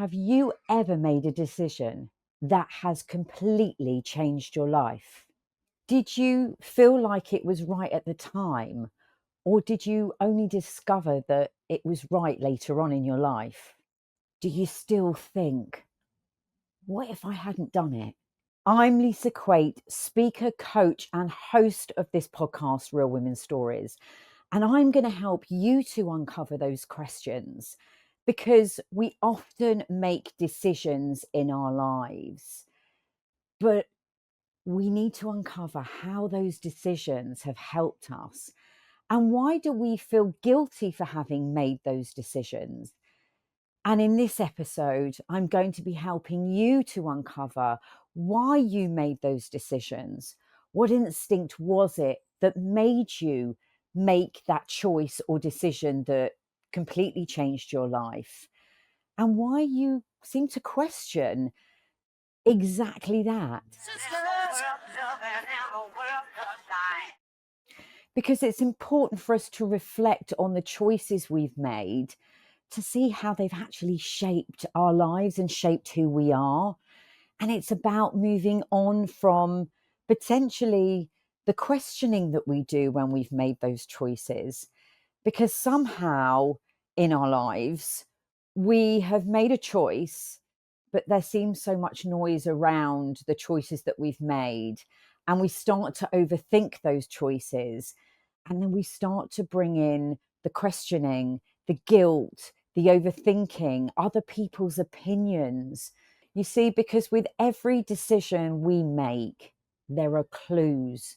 Have you ever made a decision that has completely changed your life? Did you feel like it was right at the time, or did you only discover that it was right later on in your life? Do you still think, what if I hadn't done it? I'm Lisa Quate, speaker, coach, and host of this podcast, Real Women's Stories. And I'm going to help you to uncover those questions because we often make decisions in our lives, but we need to uncover how those decisions have helped us. And why do we feel guilty for having made those decisions? And in this episode, I'm going to be helping you to uncover why you made those decisions. What instinct was it that made you make that choice or decision that completely changed your life? And why you seem to question exactly that. Because it's important for us to reflect on the choices we've made to see how they've actually shaped our lives and shaped who we are. And it's about moving on from potentially the questioning that we do when we've made those choices, because somehow in our lives, we have made a choice, but there seems so much noise around the choices that we've made. And we start to overthink those choices. And then we start to bring in the questioning, the guilt, the overthinking, other people's opinions. You see, because with every decision we make, there are clues.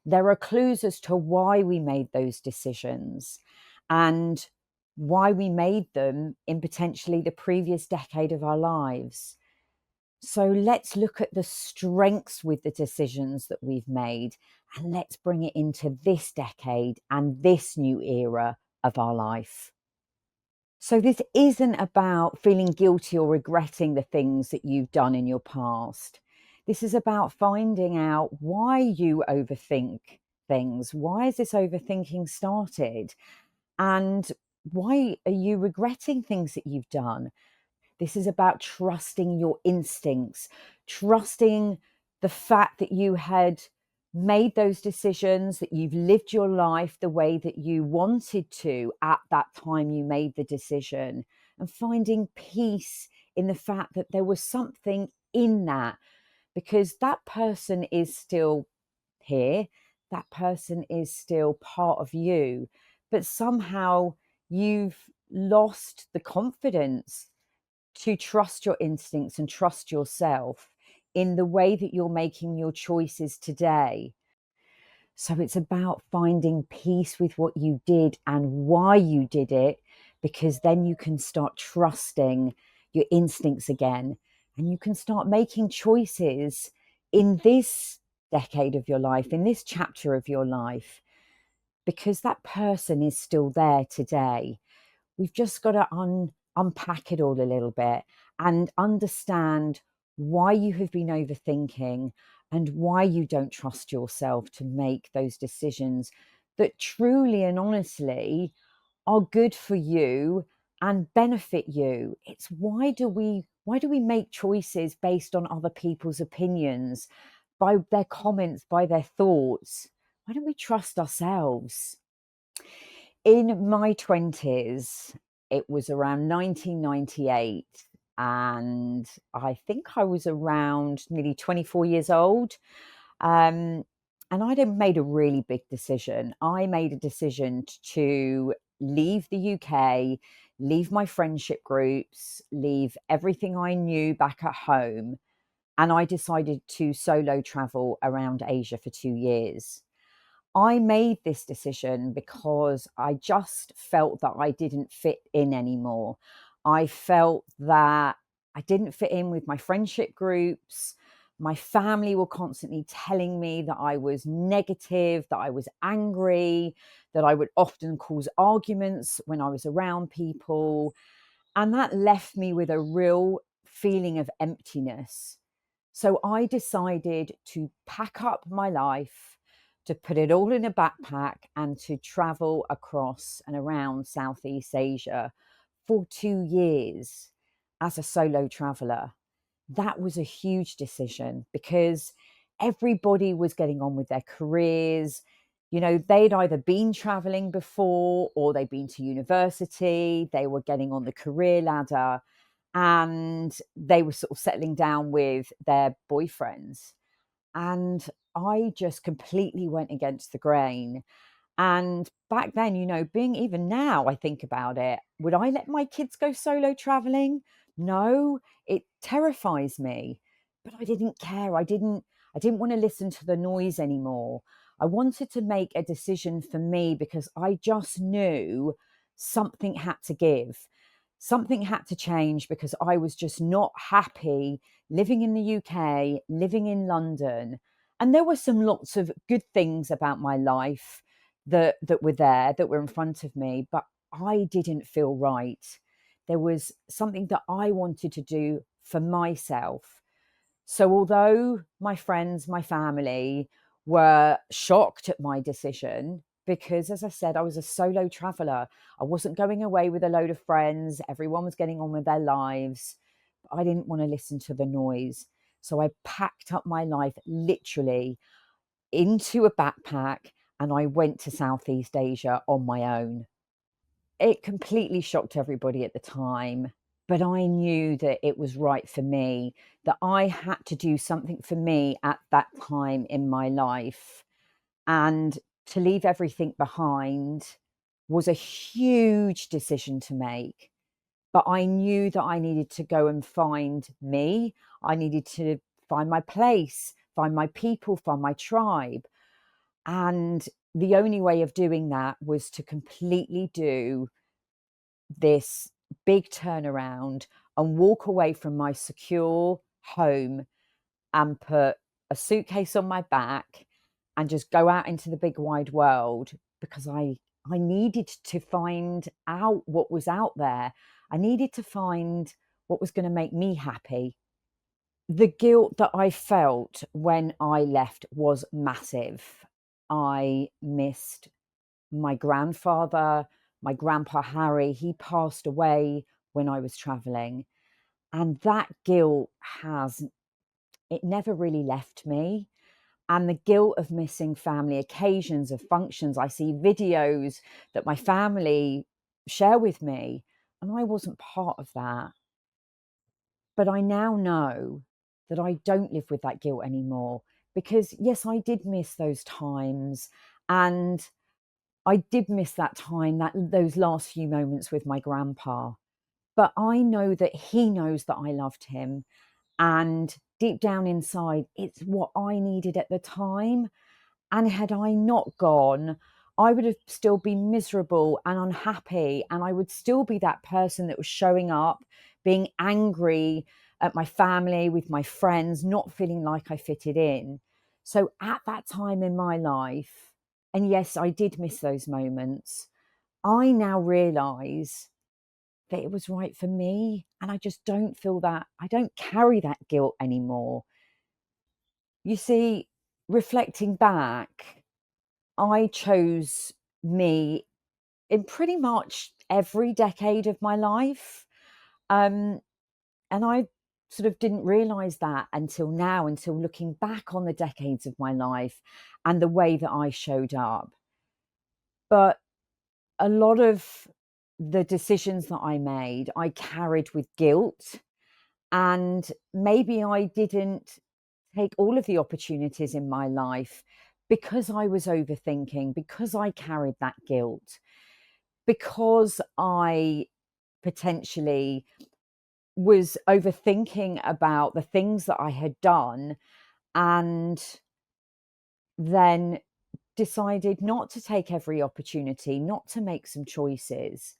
There are clues as to why we made those decisions and why we made them in potentially the previous decade of our lives. So let's look at the strengths with the decisions that we've made and let's bring it into this decade and this new era of our life. So this isn't about feeling guilty or regretting the things that you've done in your past. This is about finding out why you overthink things. Why has this overthinking started? And why are you regretting things that you've done? This is about trusting your instincts, trusting the fact that you had made those decisions, that you've lived your life the way that you wanted to at that time you made the decision, and finding peace in the fact that there was something in that, because that person is still here, that person is still part of you, but somehow you've lost the confidence to trust your instincts and trust yourself in the way that you're making your choices today. So it's about finding peace with what you did and why you did it, because then you can start trusting your instincts again and you can start making choices in this decade of your life, in this chapter of your life, because that person is still there today. We've just got to unpack it all a little bit and understand why you have been overthinking and why you don't trust yourself to make those decisions that truly and honestly are good for you and benefit you. It's why do we make choices based on other people's opinions, by their comments, by their thoughts? Why don't we trust ourselves? In my 20s, it was around 1998, and I think I was around nearly 24 years old. Um, and I'd made a really big decision. I made a decision to leave the UK, leave my friendship groups, leave everything I knew back at home. And I decided to solo travel around Asia for 2 years. I made this decision because I just felt that I didn't fit in anymore. I felt that I didn't fit in with my friendship groups. My family were constantly telling me that I was negative, that I was angry, that I would often cause arguments when I was around people. And that left me with a real feeling of emptiness. So I decided to pack up my life, to put it all in a backpack and to travel across and around Southeast Asia for 2 years. as a solo traveler, that was a huge decision because everybody was getting on with their careers. You know, they'd either been traveling before or they'd been to university, they were getting on the career ladder, and they were sort of settling down with their boyfriends. And I just completely went against the grain. And back then, you know, being even now, I think about it, would I let my kids go solo traveling? No, it terrifies me. But I didn't care. I didn't want to listen to the noise anymore. I wanted to make a decision for me because I just knew something had to give. Something had to change because I was just not happy living in the UK, living in London. And there were some lots of good things about my life that were there, that were in front of me, but I didn't feel right. There was something that I wanted to do for myself. So although my friends, my family were shocked at my decision, because as I said, I was a solo traveler. I wasn't going away with a load of friends. Everyone was getting on with their lives. I didn't want to listen to the noise. So I packed up my life literally into a backpack and I went to Southeast Asia on my own. It completely shocked everybody at the time, but I knew that it was right for me, that I had to do something for me at that time in my life. And to leave everything behind was a huge decision to make. But I knew that I needed to go and find me. I needed to find my place, find my people, find my tribe. And the only way of doing that was to completely do this big turnaround and walk away from my secure home and put a suitcase on my back and just go out into the big wide world because I needed to find out what was out there. I needed to find what was going to make me happy. The guilt that I felt when I left was massive. I missed my grandfather, my grandpa Harry. He passed away when I was traveling. And that guilt it never really left me. And the guilt of missing family occasions, of functions. I see videos that my family share with me, and I wasn't part of that. But I now know that I don't live with that guilt anymore because, yes, I did miss those times. And I did miss that time, those last few moments with my grandpa. But I know that he knows that I loved him. And deep down inside, it's what I needed at the time. And had I not gone, I would have still been miserable and unhappy. And I would still be that person that was showing up, being angry at my family, with my friends, not feeling like I fitted in. So at that time in my life, and yes, I did miss those moments, I now realize that it was right for me. And I just don't feel that, I don't carry that guilt anymore. You see, reflecting back, I chose me in pretty much every decade of my life. Um, and I sort of didn't realize that until now, until looking back on the decades of my life and the way that I showed up. But a lot of the decisions that I made, I carried with guilt. And maybe I didn't take all of the opportunities in my life because I was overthinking, because I carried that guilt, because I potentially was overthinking about the things that I had done and then decided not to take every opportunity, not to make some choices.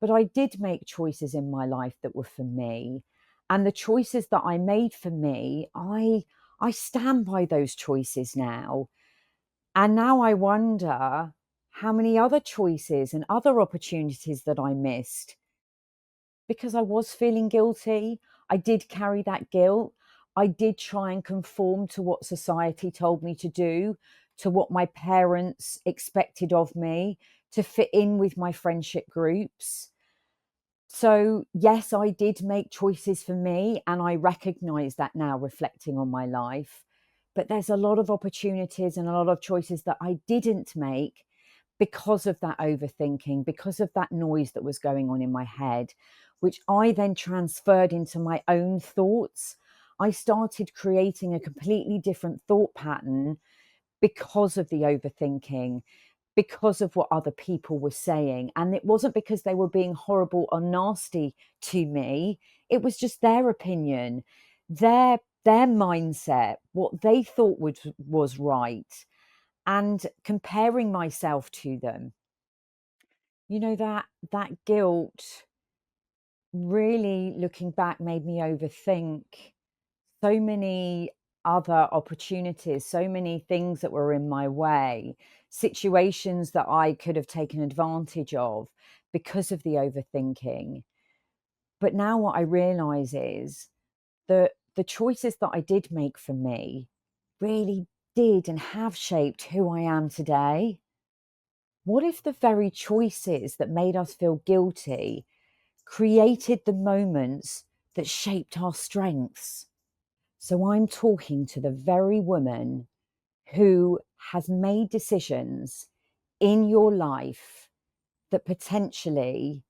But I did make choices in my life that were for me. And the choices that I made for me, I stand by those choices now. And now I wonder how many other choices and other opportunities that I missed because I was feeling guilty. I did carry that guilt. I did try and conform to what society told me to do, to what my parents expected of me, to fit in with my friendship groups. So, yes, I did make choices for me, and I recognize that now reflecting on my life. But there's a lot of opportunities and a lot of choices that I didn't make because of that overthinking, because of that noise that was going on in my head, which I then transferred into my own thoughts. I started creating a completely different thought pattern because of the overthinking, because of what other people were saying. And it wasn't because they were being horrible or nasty to me. It was just their opinion, their mindset, what they thought was right, and comparing myself to them. That guilt really, looking back, made me overthink so many other opportunities, so many things that were in my way, situations that I could have taken advantage of because of the overthinking. But now what I realize is that the choices that I did make for me really did and have shaped who I am today. What if the very choices that made us feel guilty created the moments that shaped our strengths? So I'm talking to the very woman who has made decisions in your life that potentially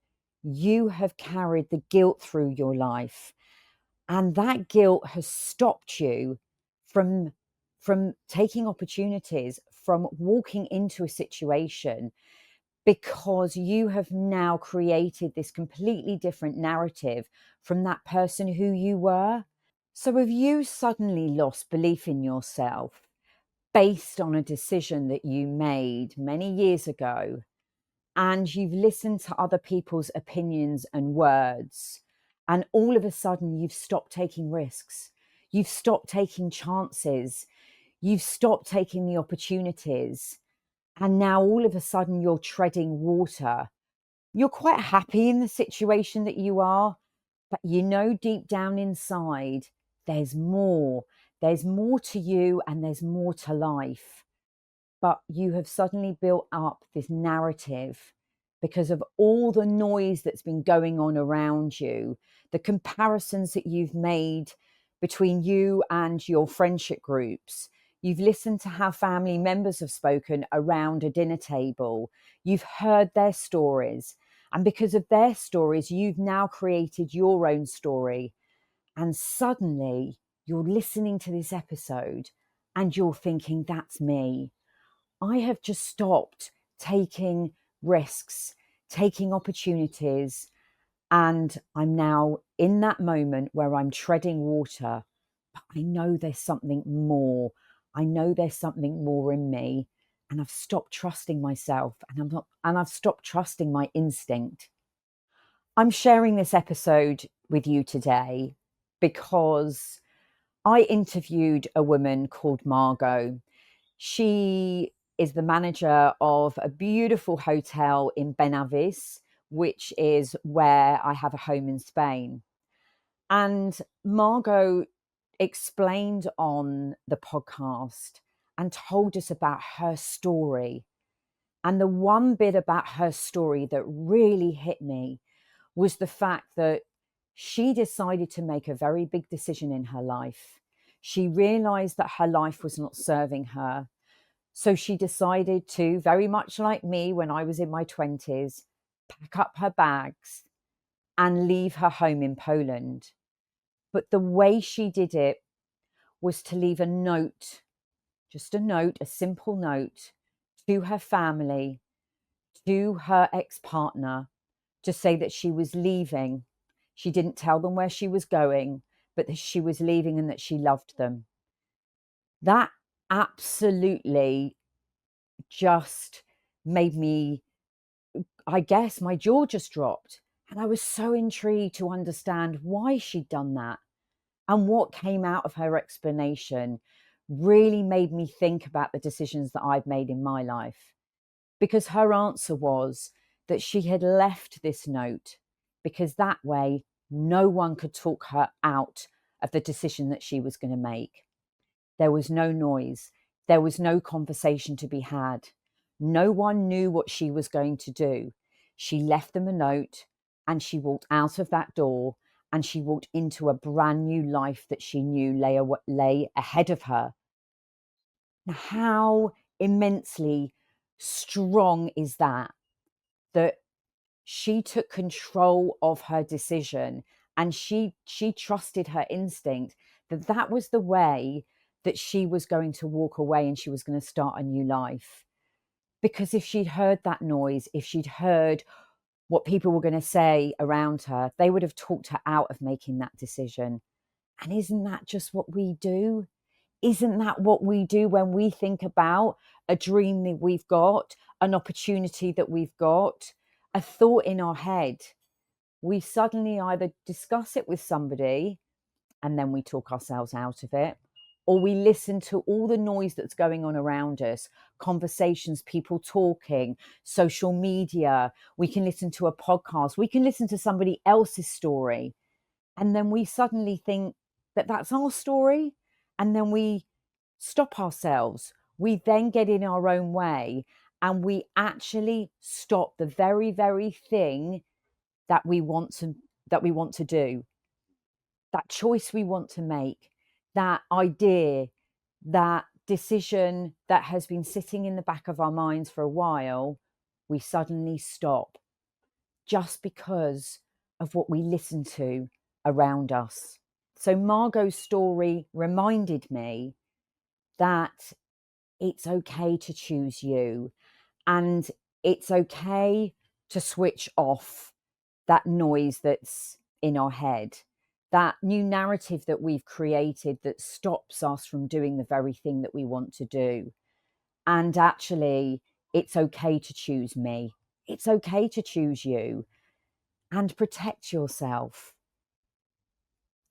you have carried the guilt through your life, and that guilt has stopped you from taking opportunities, from walking into a situation, because you have now created this completely different narrative from that person who you were. So, have you suddenly lost belief in yourself based on a decision that you made many years ago, and you've listened to other people's opinions and words, and all of a sudden you've stopped taking risks, you've stopped taking chances, you've stopped taking the opportunities, and now all of a sudden you're treading water? You're quite happy in the situation that you are, but you know deep down inside there's more. There's more to you and there's more to life. But you have suddenly built up this narrative because of all the noise that's been going on around you, the comparisons that you've made between you and your friendship groups. You've listened to how family members have spoken around a dinner table. You've heard their stories. And because of their stories, you've now created your own story. And suddenly you're listening to this episode and you're thinking, that's me. I have just stopped taking risks, taking opportunities, and I'm now in that moment where I'm treading water. But I know there's something more. I know there's something more in me, and I've stopped trusting myself, and I've stopped trusting my instinct. I'm sharing this episode with you today because I interviewed a woman called Margaux. She is the manager of a beautiful hotel in Benavis, which is where I have a home in Spain. And Margaux explained on the podcast and told us about her story. And the one bit about her story that really hit me was the fact that she decided to make a very big decision in her life. She realized that her life was not serving her. So she decided to, very much like me when I was in my 20s, pack up her bags and leave her home in Poland. But the way she did it was to leave a note, just a note, a simple note to her family, to her ex-partner, to say that she was leaving. She didn't tell them where she was going, but that she was leaving and that she loved them. That absolutely just made me, I guess, my jaw just dropped. And I was so intrigued to understand why she'd done that. And what came out of her explanation really made me think about the decisions that I've made in my life. Because her answer was that she had left this note because that way no one could talk her out of the decision that she was going to make. There was no noise. There was no conversation to be had. No one knew what she was going to do. She left them a note and she walked out of that door and she walked into a brand new life that she knew lay ahead of her. Now, how immensely strong is that? That she took control of her decision, and she trusted her instinct that that was the way that she was going to walk away and she was going to start a new life. Because if she'd heard that noise, if she'd heard what people were going to say around her, they would have talked her out of making that decision. And isn't that just what we do? Isn't that what we do when we think about a dream that we've got, an opportunity that we've got, a thought in our head? We suddenly either discuss it with somebody and then we talk ourselves out of it, or we listen to all the noise that's going on around us, conversations, people talking, social media. We can listen to a podcast, we can listen to somebody else's story, and then we suddenly think that that's our story, and then we stop ourselves. We then get in our own way and we actually stop the very, very thing that we want to do, that choice we want to make, that idea, that decision that has been sitting in the back of our minds for a while. We suddenly stop just because of what we listen to around us. So Margaux's story reminded me that it's okay to choose you, and it's okay to switch off that noise that's in our head, that new narrative that we've created that stops us from doing the very thing that we want to do. And actually, it's okay to choose me. It's okay to choose you, and protect yourself.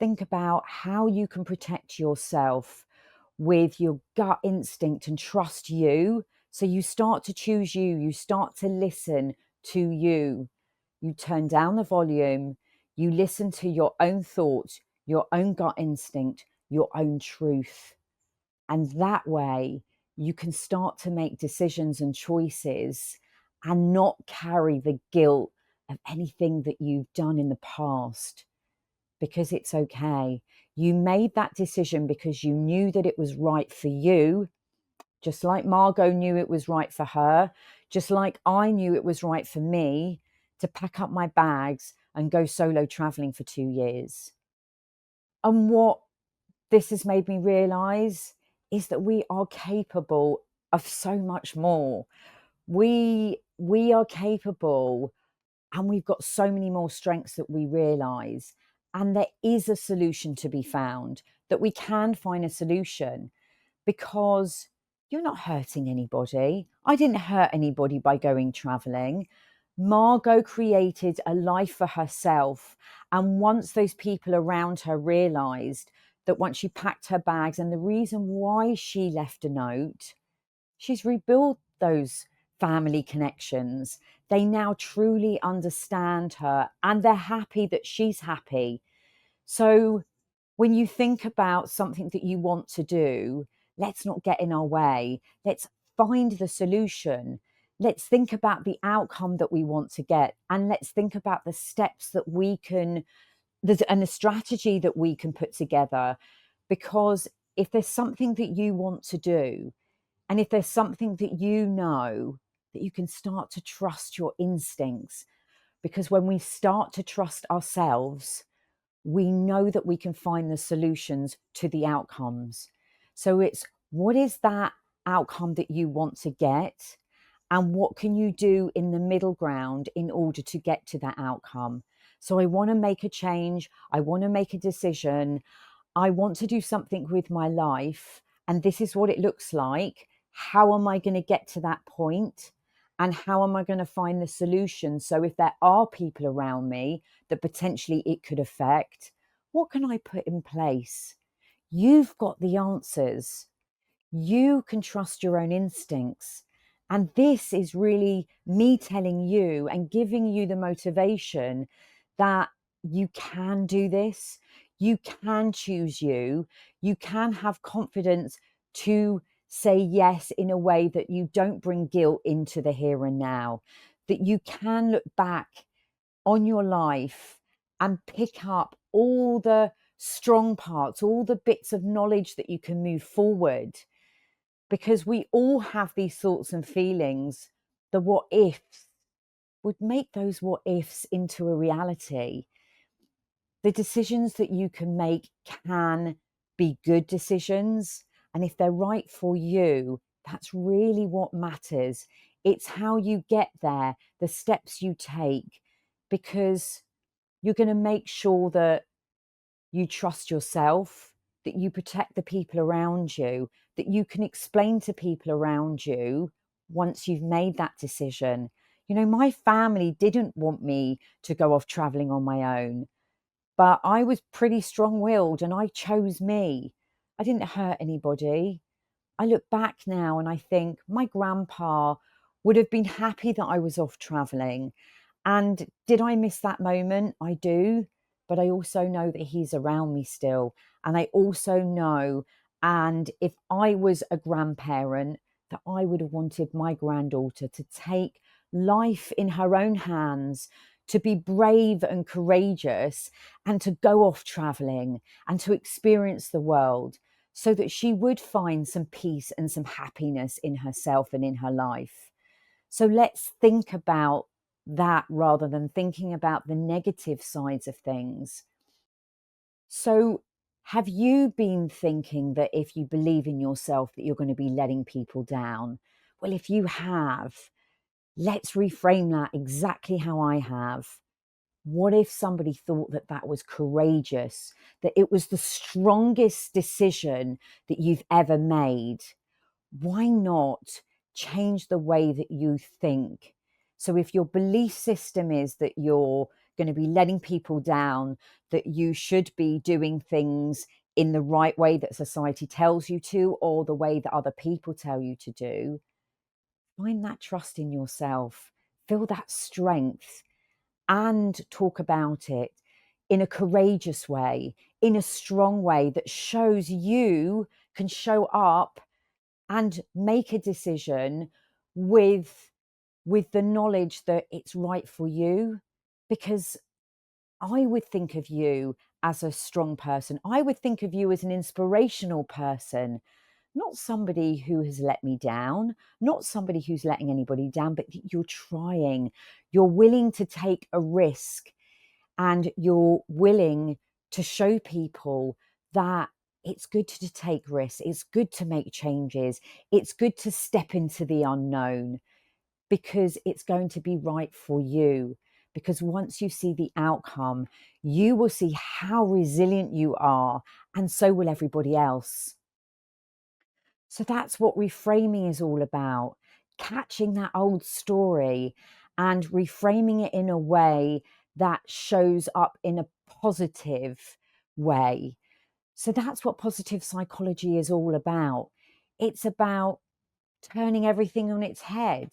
Think about how you can protect yourself with your gut instinct and trust you. So you start to choose you, you start to listen to you. You turn down the volume, you listen to your own thoughts, your own gut instinct, your own truth. And that way you can start to make decisions and choices and not carry the guilt of anything that you've done in the past, because it's okay. You made that decision because you knew that it was right for you, just like Margaux knew it was right for her, just like I knew it was right for me to pack up my bags and go solo traveling for 2 years. And what this has made me realize is that we are capable of so much more. We are capable, and we've got so many more strengths that we realize. And there is a solution to be found, that we can find a solution, because you're not hurting anybody. I didn't hurt anybody by going traveling. Margaux created a life for herself. And once those people around her realized that, once she packed her bags, and the reason why she left a note, she's rebuilt those family connections. They now truly understand her and they're happy that she's happy. So when you think about something that you want to do, let's not get in our way. Let's find the solution. Let's think about the outcome that we want to get. And let's think about the steps that we can, and the strategy that we can put together. Because if there's something that you want to do, and if there's something that you know, that you can start to trust your instincts. Because when we start to trust ourselves, we know that we can find the solutions to the outcomes. So it's, what is that outcome that you want to get? And what can you do in the middle ground in order to get to that outcome? So I want to make a change. I want to make a decision. I want to do something with my life. And this is what it looks like. How am I going to get to that point? And how am I going to find the solution? So if there are people around me that potentially it could affect, what can I put in place? You've got the answers. You can trust your own instincts. And this is really me telling you and giving you the motivation that you can do this. You can choose you. You can have confidence to say yes in a way that you don't bring guilt into the here and now. That you can look back on your life and pick up all the strong parts, all the bits of knowledge that you can move forward. Because we all have these thoughts and feelings. The what ifs would make those what ifs into a reality. The decisions that you can make can be good decisions. And if they're right for you, that's really what matters. It's how you get there, the steps you take, because you're going to make sure that you trust yourself, that you protect the people around you, that you can explain to people around you once you've made that decision. You know, my family didn't want me to go off traveling on my own, but I was pretty strong-willed and I chose me. I didn't hurt anybody. I look back now and I think my grandpa would have been happy that I was off traveling. And did I miss that moment? I do. But I also know that he's around me still. And I also know, and if I was a grandparent, that I would have wanted my granddaughter to take life in her own hands, to be brave and courageous, and to go off traveling and to experience the world, so that she would find some peace and some happiness in herself and in her life. So let's think about that rather than thinking about the negative sides of things. So, have you been thinking that if you believe in yourself that you're going to be letting people down? Well, if you have, let's reframe that exactly how I have. What if somebody thought that that was courageous, that it was the strongest decision that you've ever made? Why not change the way that you think? So if your belief system is that you're going to be letting people down, that you should be doing things in the right way that society tells you to, or the way that other people tell you to do, find that trust in yourself, feel that strength, and talk about it in a courageous way, in a strong way that shows you can show up and make a decision with the knowledge that it's right for you. Because I would think of you as a strong person. I would think of you as an inspirational person, not somebody who has let me down, not somebody who's letting anybody down, but you're trying, you're willing to take a risk, and you're willing to show people that it's good to take risks, it's good to make changes, it's good to step into the unknown, because it's going to be right for you. Because once you see the outcome, you will see how resilient you are, and so will everybody else. So that's what reframing is all about, catching that old story and reframing it in a way that shows up in a positive way. So that's what positive psychology is all about. It's about turning everything on its head,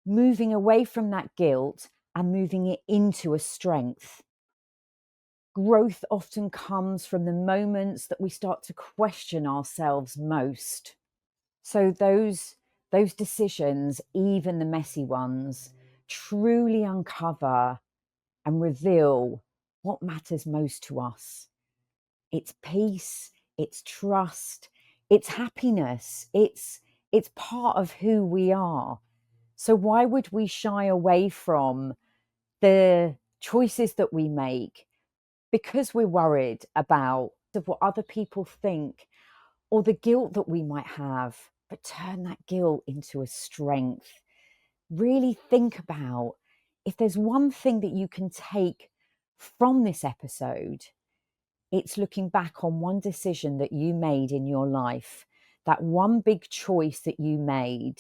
moving away from that guilt and moving it into a strength. Growth often comes from the moments that we start to question ourselves most. So those decisions, even the messy ones, truly uncover and reveal what matters most to us. It's peace, it's trust, it's happiness, it's part of who we are. So why would we shy away from the choices that we make because we're worried about of what other people think, or the guilt that we might have? But turn that guilt into a strength. Really think about, if there's one thing that you can take from this episode, it's looking back on one decision that you made in your life, that one big choice that you made,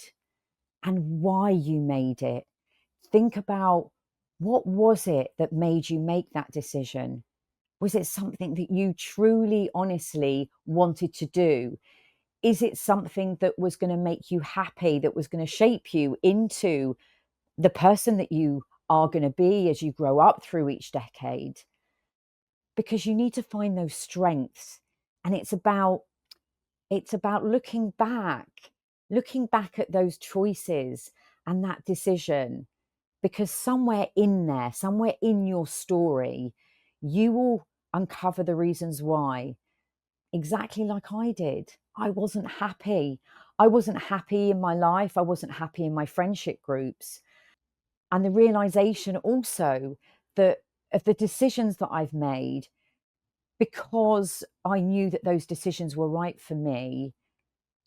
and why you made it. Think about, what was it that made you make that decision? Was it something that you truly, honestly wanted to do? Is it something that was going to make you happy, that was going to shape you into the person that you are going to be as you grow up through each decade? Because you need to find those strengths. And it's about looking back at those choices and that decision, because somewhere in there, somewhere in your story, you will uncover the reasons why, exactly like I did. I wasn't happy. I wasn't happy in my life. I wasn't happy in my friendship groups. And the realization also that of the decisions that I've made, because I knew that those decisions were right for me,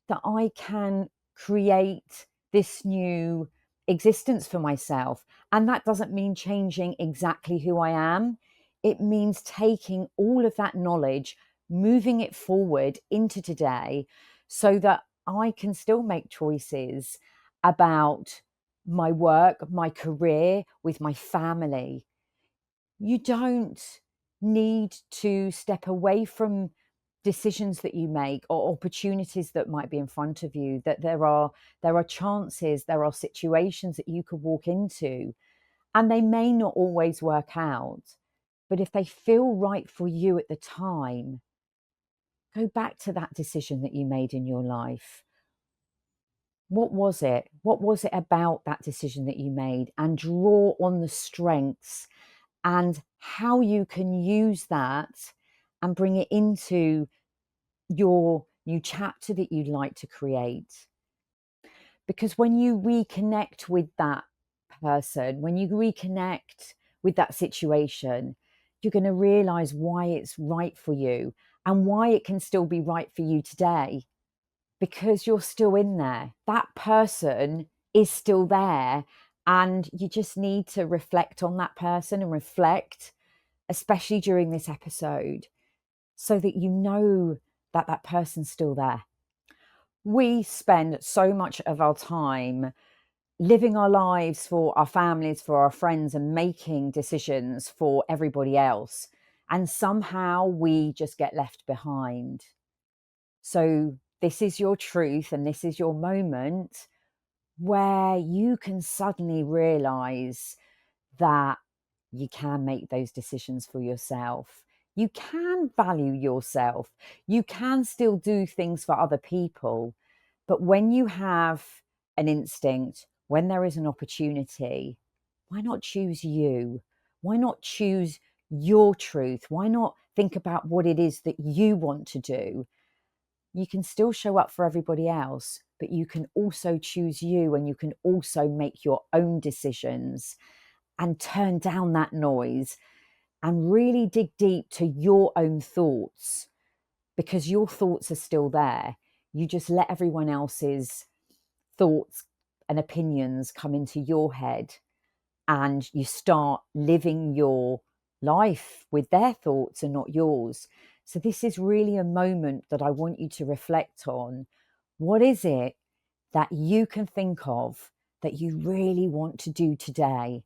that I can create this new existence for myself. And that doesn't mean changing exactly who I am. It means taking all of that knowledge, moving it forward into today so that I can still make choices about my work, my career, with my family. You don't need to step away from decisions that you make or opportunities that might be in front of you, that there are chances, there are situations that you could walk into, and they may not always work out, but if they feel right for you at the time, go back to that decision that you made in your life. What was it? What was it about that decision that you made? And draw on the strengths and how you can use that and bring it into your new chapter that you'd like to create. Because when you reconnect with that person, when you reconnect with that situation, you're going to realize why it's right for you and why it can still be right for you today, because you're still in there. That person is still there. And you just need to reflect on that person and reflect, especially during this episode, so that you know that that person's still there. We spend so much of our time living our lives for our families, for our friends, and making decisions for everybody else. And somehow we just get left behind. So this is your truth, and this is your moment where you can suddenly realize that you can make those decisions for yourself. You can value yourself. You can still do things for other people. But when you have an instinct, when there is an opportunity, why not choose you? Why not choose your truth? Why not think about what it is that you want to do? You can still show up for everybody else, but you can also choose you, and you can also make your own decisions and turn down that noise and really dig deep to your own thoughts, because your thoughts are still there. You just let everyone else's thoughts and opinions come into your head, and you start living your life with their thoughts and not yours. So this is really a moment that I want you to reflect on. What is it that you can think of that you really want to do today?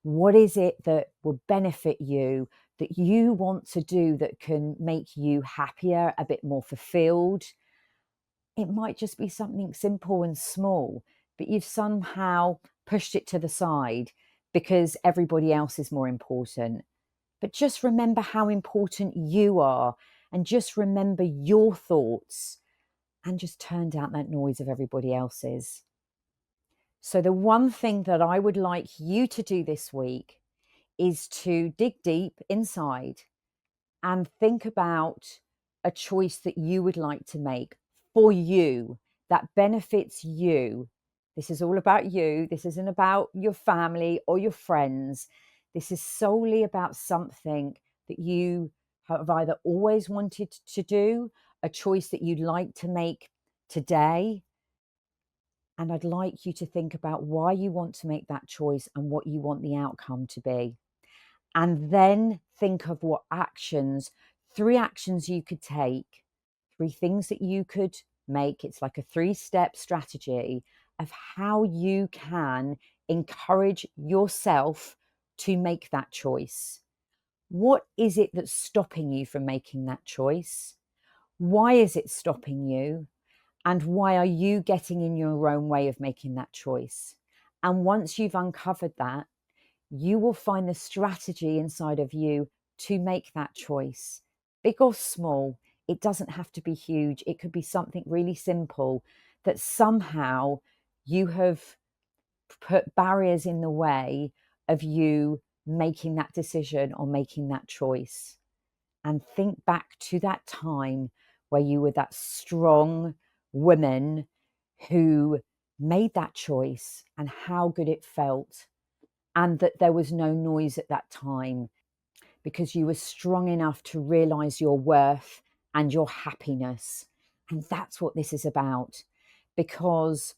What is it that will benefit you, that you want to do, that can make you happier, a bit more fulfilled? It might just be something simple and small, but you've somehow pushed it to the side because everybody else is more important. But just remember how important you are, and just remember your thoughts, and just turn down that noise of everybody else's. So the one thing that I would like you to do this week is to dig deep inside and think about a choice that you would like to make for you that benefits you. This is all about you. This isn't about your family or your friends. This is solely about something that you have either always wanted to do, a choice that you'd like to make today. And I'd like you to think about why you want to make that choice and what you want the outcome to be. And then think of what actions, 3 actions you could take, 3 things that you could make. It's like a 3-step strategy of how you can encourage yourself to make that choice. What is it that's stopping you from making that choice? Why is it stopping you? And why are you getting in your own way of making that choice? And once you've uncovered that, you will find the strategy inside of you to make that choice, big or small. It doesn't have to be huge. It could be something really simple that somehow you have put barriers in the way of you making that decision or making that choice. And think back to that time where you were that strong woman who made that choice and how good it felt, and that there was no noise at that time because you were strong enough to realize your worth and your happiness. And that's what this is about, because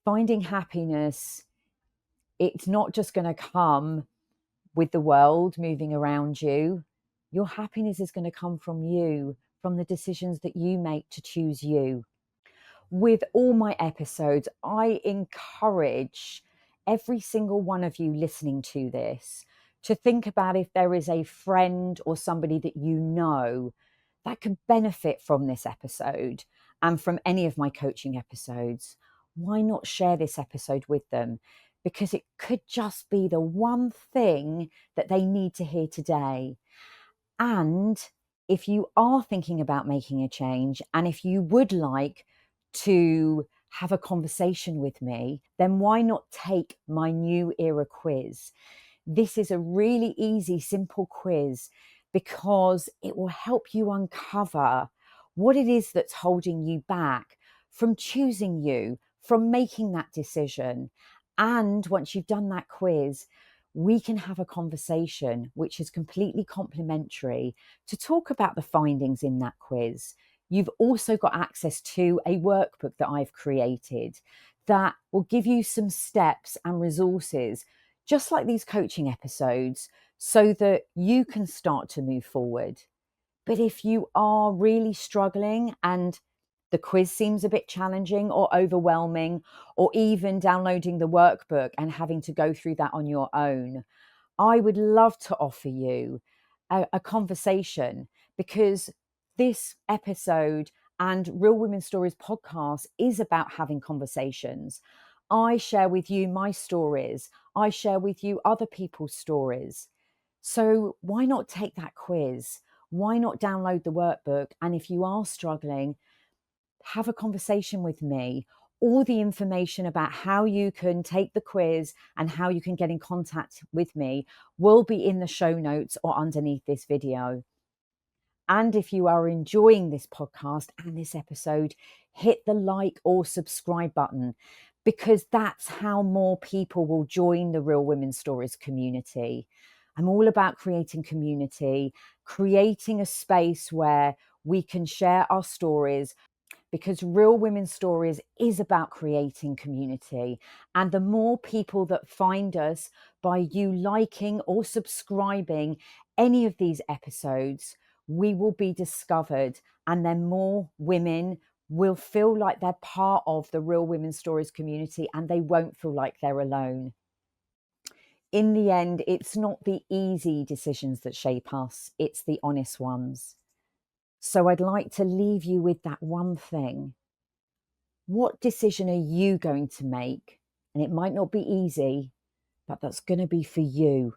finding happiness, it's not just going to come with the world moving around you. Your happiness is going to come from you, from the decisions that you make to choose you. With all my episodes, I encourage every single one of you listening to this to think about if there is a friend or somebody that you know that could benefit from this episode and from any of my coaching episodes. Why not share this episode with them? Because it could just be the one thing that they need to hear today. And if you are thinking about making a change, and if you would like to have a conversation with me, then why not take my new era quiz? This is a really easy, simple quiz because it will help you uncover what it is that's holding you back from choosing you, from making that decision. And once you've done that quiz, we can have a conversation which is completely complimentary to talk about the findings in that quiz. You've also got access to a workbook that I've created that will give you some steps and resources, just like these coaching episodes, so that you can start to move forward. But if you are really struggling and the quiz seems a bit challenging or overwhelming, or even downloading the workbook and having to go through that on your own, I would love to offer you a conversation, because this episode and Real Women's Stories podcast is about having conversations. I share with you my stories. I share with you other people's stories. So why not take that quiz? Why not download the workbook? And if you are struggling, have a conversation with me. All the information about how you can take the quiz and how you can get in contact with me will be in the show notes or underneath this video. And if you are enjoying this podcast and this episode, hit the like or subscribe button, because that's how more people will join the Real Women's Stories community. I'm all about creating community, creating a space where we can share our stories, because Real Women's Stories is about creating community. And the more people that find us by you liking or subscribing any of these episodes, we will be discovered, and then more women will feel like they're part of the Real Women's Stories community, and they won't feel like they're alone. In the end, it's not the easy decisions that shape us, it's the honest ones. So I'd like to leave you with that one thing. What decision are you going to make? And it might not be easy, but that's going to be for you.